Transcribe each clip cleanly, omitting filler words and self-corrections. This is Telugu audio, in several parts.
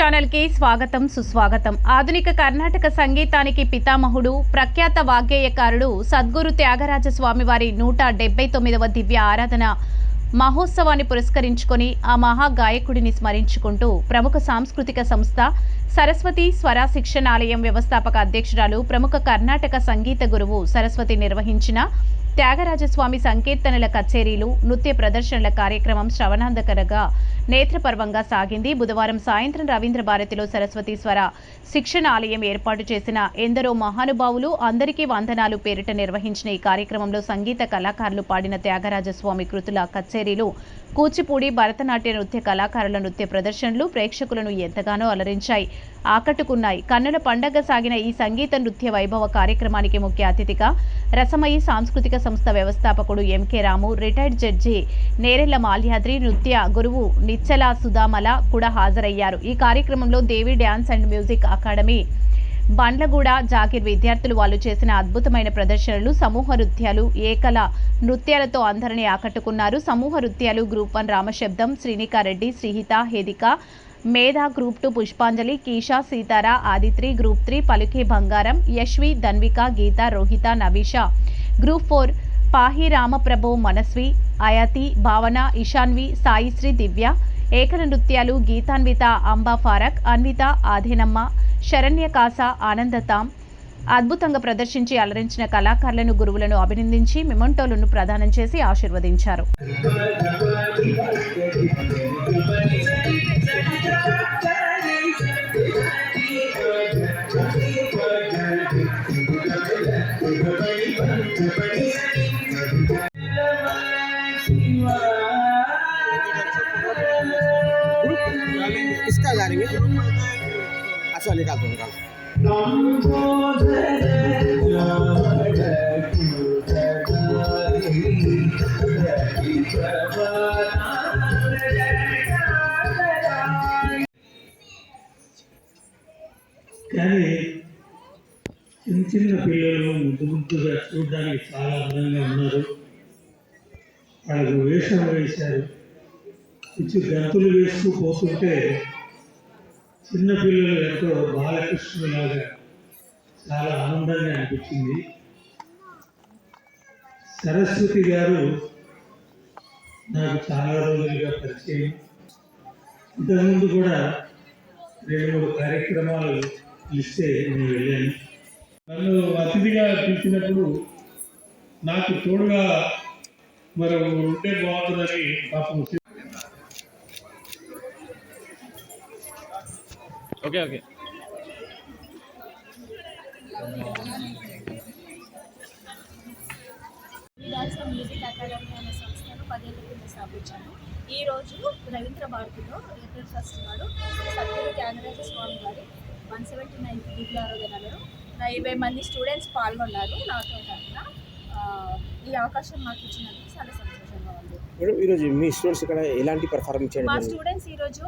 ఛానల్ కి స్వాగతం సుస్వాగతం. ఆధునిక కర్ణాటక సంగీతానికి పితామహుడు, ప్రఖ్యాత వాగ్గేయకారుడు సద్గురు త్యాగరాజ స్వామి వారి 179వ దివ్య ఆరాధన మహోత్సవాన్ని పురస్కరించుకొని ఆ మహా గాయకుడిని స్మరించుకుంటూ ప్రముఖ సాంస్కృతిక సంస్థ సరస్వతి స్వర శిక్షణాలయం వ్యవస్థాపక అధ్యక్షురాలు, ప్రముఖ కర్ణాటక సంగీత గురువు సరస్వతి నిర్వహించిన త్యాగరాజస్వామి సంకీర్తనల కచేరీలు, నృత్య ప్రదర్శనల కార్యక్రమం శ్రవణాంధకరగా నేత్రపర్వంగా సాగింది. బుధవారం సాయంత్రం రవీంద్ర భారతిలో సరస్వతి స్వర శిక్షణ ఆలయం ఏర్పాటు చేసిన ఎందరో మహానుభావులు అందరికీ వందనాలు పేరిట నిర్వహించిన ఈ కార్యక్రమంలో సంగీత కళాకారులు పాడిన త్యాగరాజస్వామి కృతుల కచేరీలు, కూచిపూడి, భరతనాట్య నృత్య కళాకారుల నృత్య ప్రదర్శనలు ప్రేక్షకులను ఎంతగానో అలరించాయి, ఆకట్టుకున్నాయి. కన్నుల పండగ సాగిన ఈ సంగీత నృత్య వైభవ కార్యక్రమానికి ముఖ్య అతిథిగా రసమయి సాంస్కృతిక సంస్థ వ్యవస్థాపకుడు M K Ramu, retired judge Nerella Malyadri, నృత్య గురువు నిచ్చల సుధామల కూడా హాజరయ్యారు. ఈ కార్యక్రమంలో Devi dance and music academy Bandlaguda Jagir విద్యార్థులు వాళ్ళు చేసిన అద్భుతమైన ప్రదర్శనలు, సమూహ నృత్యాలు, ఏకల నృత్యాలతో అందరినీ ఆకట్టుకున్నారు. సమూహ నృత్యాలు గ్రూప్ 1 రామశబ్దం, శ్రీనికారెడ్డి, శ్రీహిత, హేదిక, మేధా, గ్రూప్ 2 పుష్పాంజలి, కీషా, సీతారా, ఆదిత్రి, గ్రూప్ 3 పలుకే బంగారం, యశ్వి, ధన్విక, గీత, రోహిత, నవీష, గ్రూప్ 4 పాహి, రామప్రభు, మనస్వి, అయాతి, భావన, ఇషాన్వి, సాయిశ్రీ, దివ్య, ఏకల నృత్యాలు గీతాన్విత, అంబా ఫారక్, అన్విత, ఆధేనమ్మ, శరణ్య, కాస, ఆనందతాం అద్భుతంగా ప్రదర్శించి అలరించిన కళాకారులను, గురువులను అభినందించి మెమంటోలను ప్రదానం చేసి ఆశీర్వదించారు. इसका जानेंगे अच्छा निकाल दो निकाल కానీ చిన్న చిన్న పిల్లలు ముద్దుగా చూడడానికి చాలా అందంగా ఉన్నారు. వాళ్ళకు వేషం వేశారు. పిచ్చి గంతులు వేస్తూ పోతుంటే చిన్నపిల్లలు ఎంతో బాలకృష్ణులాగా చాలా ఆనందంగా అనిపించింది. సరస్వతి గారు నాకు చాలా రోజులుగా పరిచయం. ఇంతకుముందు కూడా 2-3 కార్యక్రమాలు పిలిస్తే నేను వెళ్ళాను. నన్ను అతిథిగా పిలిచినప్పుడు నాకు తోడుగా మరి ఉంటే బాగుంటుందని పాపం. ఓకే ఓకే మ్యూజిక్ అకాడమీ అనే సంస్థను 10 ఏళ్ల కింద స్థాపించాను. ఈరోజు రవీంద్ర భారతిలో ఏప్రిల్ 1 నాడు సద్గురు త్యాగరాజ స్వామి వారి 179th దివ్య ఆరాధనలో 20 మంది స్టూడెంట్స్ పాల్గొన్నారు. నాతో తరఫున ఈ అవకాశం మాకు ఇచ్చినందుకు చాలా సంతోషంగా ఉంది. ఈరోజు మీ స్టూడెంట్స్ ఇక్కడ ఎలాంటి పర్ఫార్మెన్స్ చేయాలి? మా స్టూడెంట్స్ ఈరోజు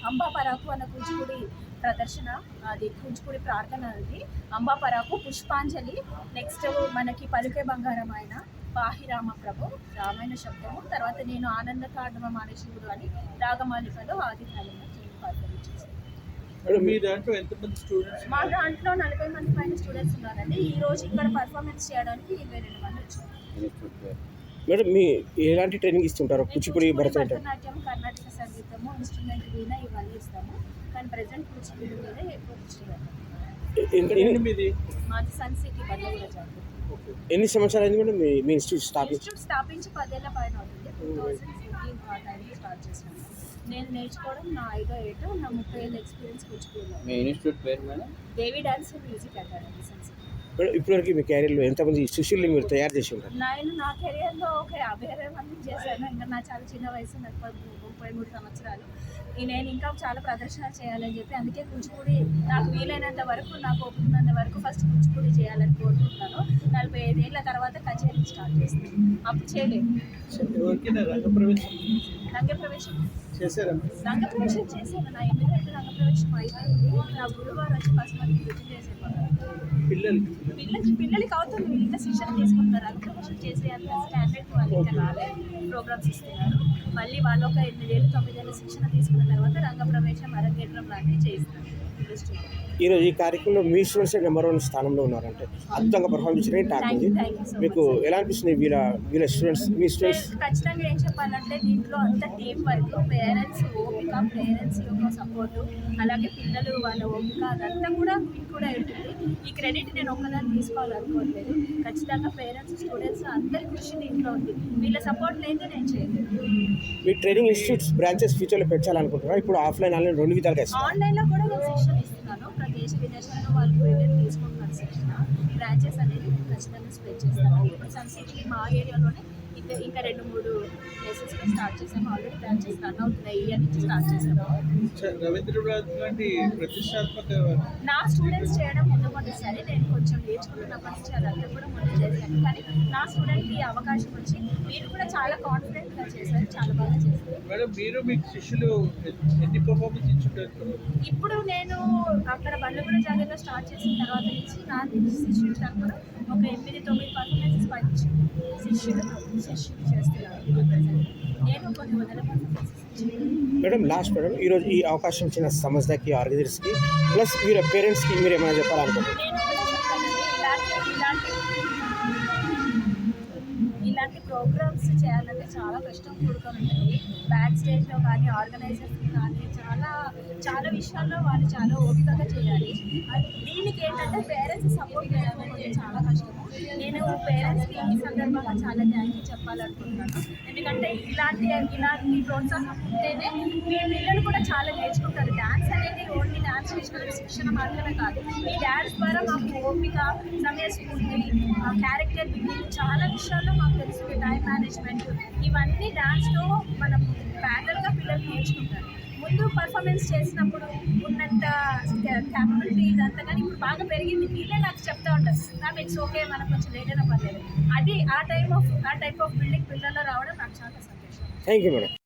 అంబా పరాకు అన్న కూచిపూడి ప్రదర్శన, అది కూచిపూడి ప్రార్థన, అది అంబా పరాకు, పుష్పాంజలి, నెక్స్ట్ మనకి పలుకే బంగారం ఆయన, పాహి, రామప్రభు, రామాయణ శబ్దము, తర్వాత నేను ఆనంద తాండవ మానశివుడు అని రాగమాలికలో ఆదిత్యాలను పర్ఫార్మెన్స్ చేశాను. మీ దాంట్లో ఎంతమంది స్టూడెంట్స్? మా దాంట్లో 40 మంది పైన స్టూడెంట్స్ ఉన్నారండి. ఈరోజు ఇక్కడ పర్ఫార్మెన్స్ చేయడానికి 22 మంది వచ్చారు. మేడం, మీ ఎలాంటి ట్రైనింగ్ ఇస్తుంటారు? కూచిపూడి, భరతనాట్యం, కర్ణాటక సంగీతము, ఇన్స్ట్రుమెంట్ వీణ ఇవన్నీ ఇస్తాము. కానీ ప్రెసెంట్ కూచిపూడి మీద ఎక్కువ దృష్టి పెడతాము. మాది సన్ సిటీ బండ్లగూడ జాతర. ఎన్ని సంవత్సరాలు అయింది మేడం మీ ఇన్స్టిట్యూట్ స్థాపించి 10 ఏళ్ల పైన అవుతుంది. 2014 ఆ టైంలో స్టార్ట్ చేసినాను. నేను నేర్చుకోవడం నా 5వ ఏట, నా 30 ఏళ్ళ ఎక్స్పీరియన్స్ కూచిపూడిలో. మీ ఇన్స్టిట్యూట్ పేరు madam? Devi dance and music academy sun city. ఇప్పటివరకు మీ కెరీర్లో ఎంతమంది శిష్యుల్ని మీరు తయారు చేసి ఉంటారు? నేను నా కెరియర్లో ఒక 50-60 మందిని చేశాను. ఇంకా నా చాలా చిన్న వయసు, నాకు 33 సంవత్సరాలు. నేను ఇంకా చాలా ప్రదర్శనలు చేయాలని చెప్పి, అందుకే కూచిపూడి నాకు వీలైనంత వరకు, నాకు ఒప్పుకున్నంత వరకు ఫస్ట్ కూచిపూడి చేయాలని కోరుకుంటున్నాను. 45 ఏళ్ళ తర్వాత కచేరీ స్టార్ట్ చేస్తాను. అప్పుడు చేయలేదు. రంగప్రవేశం చేశాను. నా 8 ఏళ్ళ రంగప్రవేశం అయిపోయింది. నా గురువారు వచ్చి ఫస్ట్ మంది గుర్తు చేసేవారు. పిల్లలకి అవుతుంది. వీళ్ళు ఇంకా శిక్షణ తీసుకుంటున్నారు. రంగప్రవేశం చేసే అంత స్టాండర్డ్ వాళ్ళు ఇంకా రాలేదు. ప్రోగ్రామ్స్ ఇస్తున్నారు. మళ్ళీ వాళ్ళు ఒక 8 ఏళ్ళు 9 ఏళ్ళ శిక్షణ తీసుకున్న తర్వాత రంగప్రవేశం అరంగేట్రం లాంటివి చేయిస్తారు ఇండస్ట్రీలో. ఈరోజు ఈ కార్యక్రమంలో మీ స్టూడెంట్స్ నెంబర్ 1 స్థానంలో ఉన్నారంటే అద్భుతంగా పర్ఫార్మెన్స్ చేయడం టాక్ ఉంది. Thank you so much, మీకు sir. ఎలా అనిపిస్తుంది వీళ్ళ స్టూడెంట్స్ మీ స్టూడెంట్స్? ఖచ్చితంగా ఏం చెప్పాలంటే దీంట్లో అంత టీం వర్క్, పేరెంట్స్ ఓపిక, పేరెంట్స్ యొక్క సపోర్టు, అలాగే పిల్లలు వాళ్ళ ఓపిక అదంతా కూడా మీకు కూడా ఉంటుంది. ఈ క్రెడిట్ నేను ఒక్కదాన్ని తీసుకోవాలనుకోవట్లేదు. ఖచ్చితంగా పేరెంట్స్, స్టూడెంట్స్ అందరి కృషి దీంట్లో ఉంది. వీళ్ళ సపోర్ట్ లేదే నేను చేయలేదు. మీ ట్రైనింగ్ ఇన్స్టిట్యూట్స్ బ్రాంచెస్ ఫ్యూచర్లో పెంచాలనుకుంటున్నారా? ఇప్పుడు ఆఫ్లైన్ ఆన్లైన్ 2 విధాలుగా ఇస్తారు. ఆన్లైన్లో కూడా నేను శిక్షణ ఇస్తున్నాను. దేశ విదేశాల్లో వాళ్ళు వెళ్ళి తీసుకుంటున్నారు శిక్షణ. బ్రాంచెస్ అనేది నేను ఖచ్చితంగా స్ప్రెడ్ చేస్తాను. ఇప్పుడు సన్ సిటీ మా ఏరియాలోనే ఇంకా 2-3 ప్లేసెస్లో స్టార్ట్ చేసాము. ఆల్రెడీ బ్రాంచెస్ రన్ అవుతున్నాయి. ఈ ఇయర్ నుంచి స్టార్ట్ చేసాము. రవీంద్ర భారతి లాంటి ప్రతిష్టాత్మక నా స్టూడెంట్స్ చేయడం మొదటిసారి. నేను కొంచెం నేర్చుకుంటున్నప్పటి నుంచి అదంతా కూడా ముందు చేశాను. కానీ నా స్టూడెంట్కి ఈ అవకాశం వచ్చి మీరు కూడా చాలా కాన్ఫిడెంట్గా చేశారు, చాలా బాగా చేశారు. మేడం, మీరు మీ శిష్యులు ఎన్ని పర్ఫార్మెన్స్ ఇచ్చుంటారు? ఇప్పుడు నేను అక్కడ బండ్లగూడ జాగాలో స్టార్ట్ చేసిన తర్వాత నుంచి నా శిష్యుల తరఫున ఒక 8-9 పర్ఫార్మెన్సెస్ పంచి శిష్యులు చేస్తున్నారు. నేను కొన్ని వందల పర్ఫార్మెన్సెస్ ఇచ్చాను. మేడం లాస్ట్ మేడం, ఈరోజు ఈ అవకాశం ఇచ్చిన సంస్థకి ఆర్గనైజర్స్కి ప్లస్ వీళ్ళ పేరెంట్స్కి మీరు ఏమైనా చెప్పాలనుకుంటున్నారు? నేను కూడా చెప్తానండి, ఇలాంటి ప్రోగ్రామ్స్ చేయాలంటే చాలా కష్టం కూడుకొని ఉంటుంది. బ్యాక్ స్టేజ్లో కానీ ఆర్గనైజర్స్కి కానీ చాలా విషయాల్లో వాళ్ళు చాలా ఓపికగా చేయాలి. దీనికి ఏంటంటే పేరెంట్స్ సపోర్ట్ లేకపోతే చాలా కష్టము. నేను పేరెంట్స్కి ఈ సందర్భంగా చాలా థ్యాంక్ యూ చెప్పాలనుకుంటున్నాను. ఎందుకంటే ఇలాంటి ప్రోత్సాహం ఉంటేనే మీ పిల్లలు కూడా చాలా నేర్చుకుంటారు. డ్యాన్స్ అనేది ఓన్లీ డ్యాన్స్ శిక్షణ మాత్రమే కాదు. ఈ డ్యాన్స్ ద్వారా మాకు ఓపిక, సమయస్ఫూర్తి, క్యారెక్టర్ బిల్డింగ్ చాలా విషయాల్లో మాకు తెలుస్తుంది. టైం మేనేజ్మెంట్, ఇవన్నీ డాన్స్లో మనం ప్యారల్గా పిల్లలు నేర్చుకుంటారు. ముందు పర్ఫార్మెన్స్ చేసినప్పుడు ఉన్నంత క్యాపబిలిటీ ఇదంతా కానీ ఇప్పుడు బాగా పెరిగింది. వీళ్ళే నాకు చెప్తా ఉంటారు, మ్యామ్ ఇట్స్ ఓకే, మనం కొంచెం లేట్ అయినా పర్లేదు. అది ఆ టైప్ ఆఫ్ బిల్డింగ్ పిల్లల్లో రావడం నాకు చాలా సంతోషం. Thank you madam.